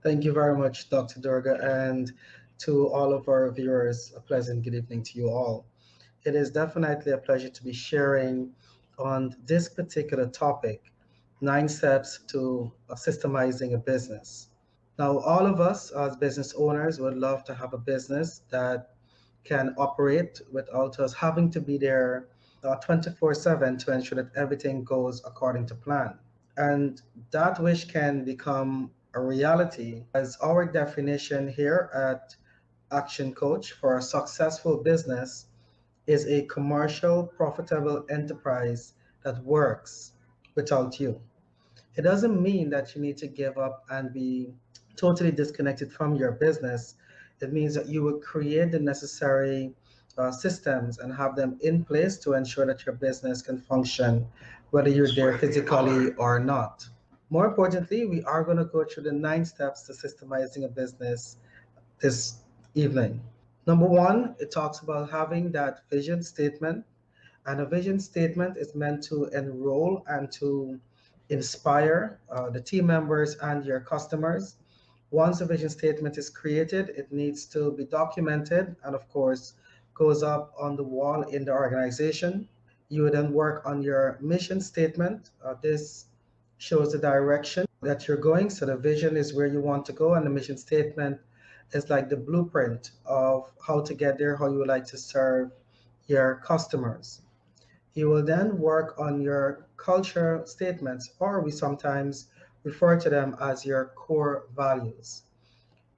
Thank you very much, Dr. Durga, and to all of our viewers, a pleasant good evening to you all. It is definitely a pleasure to be sharing on this particular topic, 9 steps to systemizing a business. Now, all of us as business owners would love to have a business that can operate without us having to be there 24/7 to ensure that everything goes according to plan. And that wish can become a reality as our definition here at Action Coach for a successful business is a commercial, profitable enterprise that works without you. It doesn't mean that you need to give up and be totally disconnected from your business. It means that you will create the necessary systems and have them in place to ensure that your business can function, whether you're there physically or not. More importantly, we are going to go through the 9 steps to systemizing a business this evening. Number one, it talks about having that vision statement. And a vision statement is meant to enroll and to inspire the team members and your customers. Once a vision statement is created, it needs to be documented and, of course, goes up on the wall in the organization. You would then work on your mission statement. This shows the direction that you're going. So the vision is where you want to go, and the mission statement is like the blueprint of how to get there, how you would like to serve your customers. You will then work on your culture statements, or we sometimes refer to them as your core values.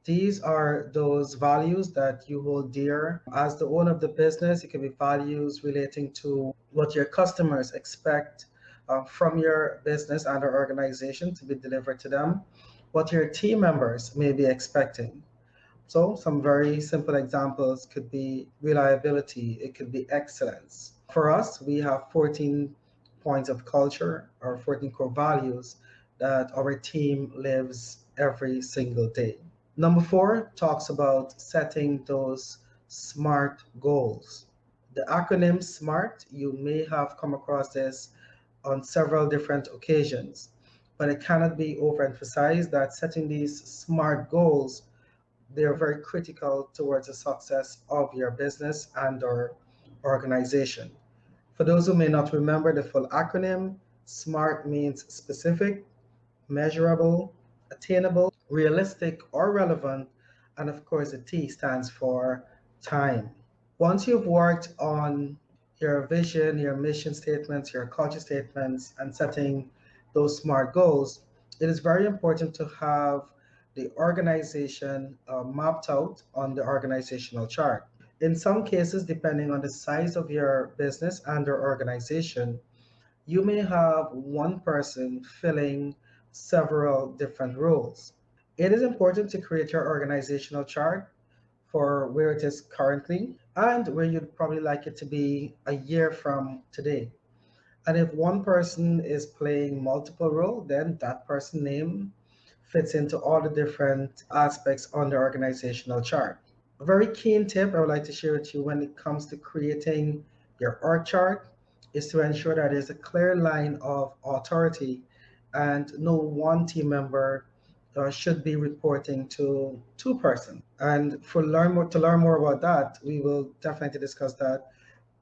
These are those values that you hold dear. As the owner of the business, it can be values relating to what your customers expect from your business and or organization to be delivered to them, what your team members may be expecting. So some very simple examples could be reliability, it could be excellence. For us, we have 14 points of culture or 14 core values that our team lives every single day. Number four talks about setting those SMART goals. The acronym SMART, you may have come across this on several different occasions, but it cannot be overemphasized that setting these SMART goals, they are very critical towards the success of your business and or organization. For those who may not remember the full acronym, SMART means specific, measurable, attainable, realistic or relevant, and of course the T stands for time. Once you've worked on your vision, your mission statements, your culture statements, and setting those SMART goals, it is very important to have the organization mapped out on the organizational chart. In some cases, depending on the size of your business and or organization, you may have one person filling several different roles. It is important to create your organizational chart for where it is currently and where you'd probably like it to be a year from today. And if one person is playing multiple roles, then that person name fits into all the different aspects on the organizational chart. A very keen tip I would like to share with you when it comes to creating your org chart is to ensure that there's a clear line of authority and no one team member should be reporting to two persons. And to learn more about that, we will definitely discuss that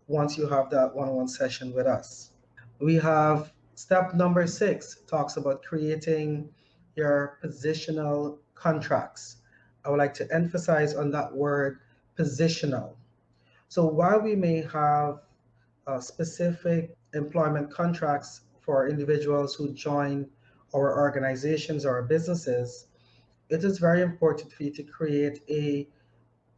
once you have that one-on-one session with us. We have step number 6 talks about creating your positional contracts. I would like to emphasize on that word positional. So while we may have specific employment contracts for individuals who join our organizations or businesses, it is very important for you to create a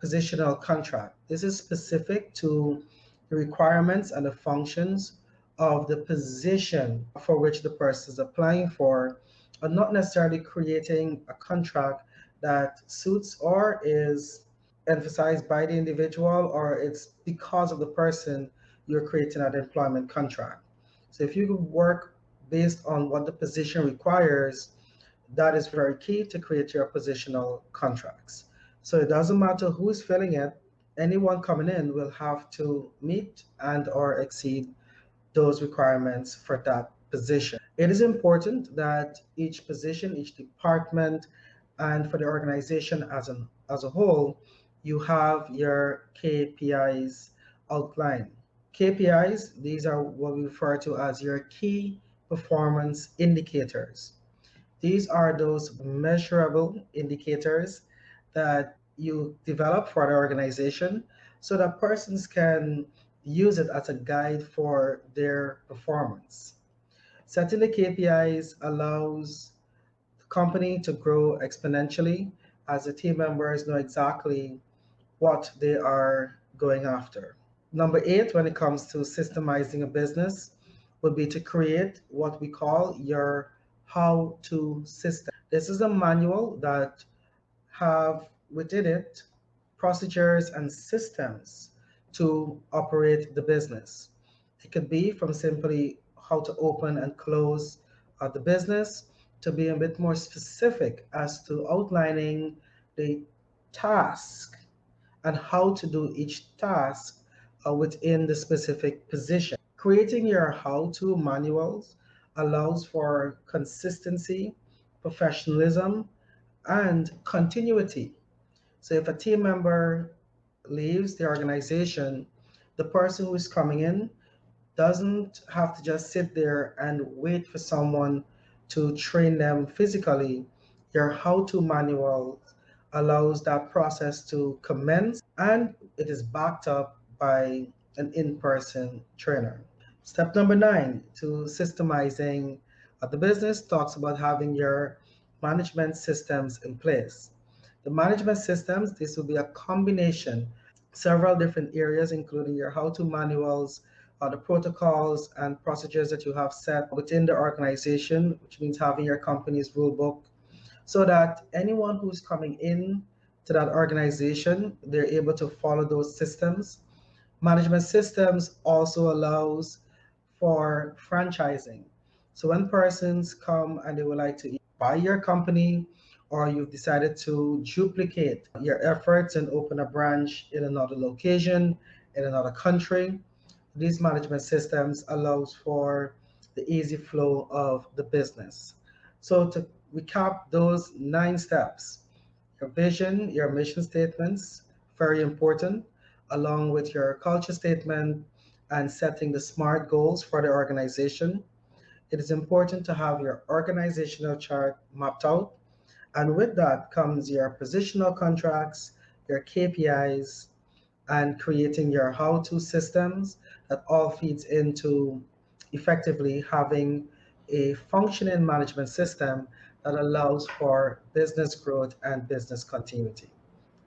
positional contract. This is specific to the requirements and the functions of the position for which the person is applying for, and not necessarily creating a contract that suits or is emphasized by the individual, or it's because of the person you're creating an employment contract. So if you work based on what the position requires, that is very key to create your positional contracts. So it doesn't matter who's filling it, anyone coming in will have to meet and or exceed those requirements for that position. It is important that each position, each department And for the organization as a whole, you have your KPIs outlined. KPIs, these are what we refer to as your key performance indicators. These are those measurable indicators that you develop for the organization so that persons can use it as a guide for their performance. Setting the KPIs allows the company to grow exponentially as the team members know exactly what they are going after. Number eight, when it comes to systemizing a business, would be to create what we call your how-to system. This is a manual that have within it procedures and systems to operate the business. It could be from simply how to open and close the business to be a bit more specific as to outlining the task and how to do each task within the specific position. Creating your how to manuals allows for consistency, professionalism, and continuity. So if a team member leaves the organization, the person who is coming in doesn't have to just sit there and wait for someone to train them physically. Your how to manual allows that process to commence and it is backed up by an in person trainer. Step number nine to systemizing the business talks about having your management systems in place. The management systems, this will be a combination several different areas, including your how-to manuals, the protocols and procedures that you have set within the organization, which means having your company's rule book, so that anyone who's coming in to that organization, they're able to follow those systems. Management systems also allows for franchising. So when persons come and they would like to buy your company, or you've decided to duplicate your efforts and open a branch in another location, in another country, these management systems allows for the easy flow of the business. So to recap those nine steps, your vision, your mission statements, very important, along with your culture statement and setting the SMART goals for the organization. It is important to have your organizational chart mapped out. And with that comes your positional contracts, your KPIs, and creating your how-to systems that all feeds into effectively having a functioning management system that allows for business growth and business continuity.